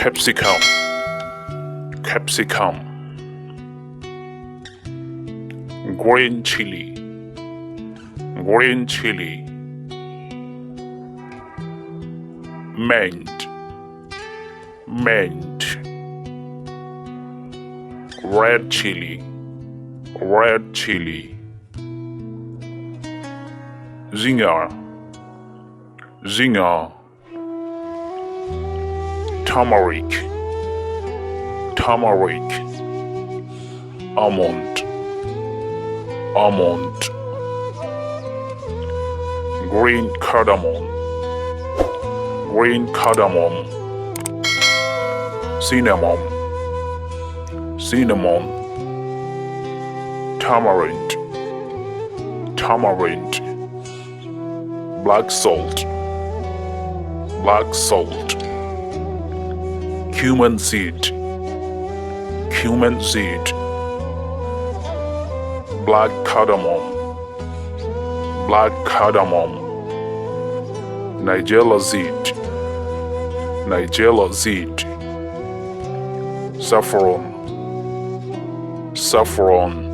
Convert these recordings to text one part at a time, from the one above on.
capsicum, capsicum. Green chili, green chili. Mint, mint. Red chili, red chili. Zinger, zinger. Turmeric, turmeric. Almond, almond. Green cardamom, green cardamom. Cinnamon, cinnamon. Tamarind, tamarind. Black salt, black salt. Cumin seed, cumin seed. Black cardamom, black cardamom. Nigella seed, nigella seed. Saffron, saffron.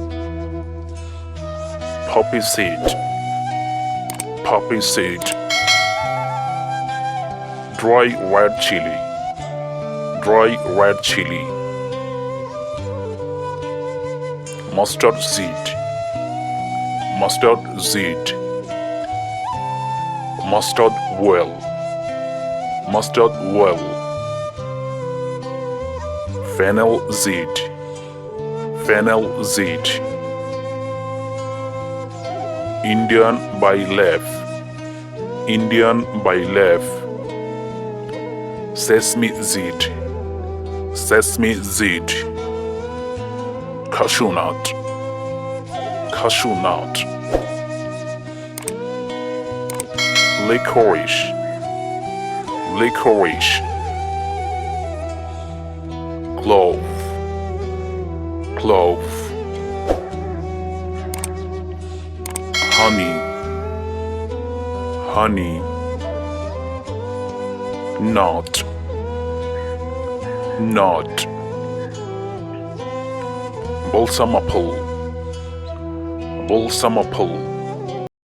Poppy seed, poppy seed. Dry red chili, dry red chili. Mustard seed, mustard seed. Mustard oil, mustard oil. Fennel seed, fennel seed. Indian by leaf, Indian by leaf. Sesame seed, sesame seed. Cashew nut, cashew nut. Licorice, licorice. Clove, clove. Honey, honey. Nut, nut. Balsam apple, balsam apple.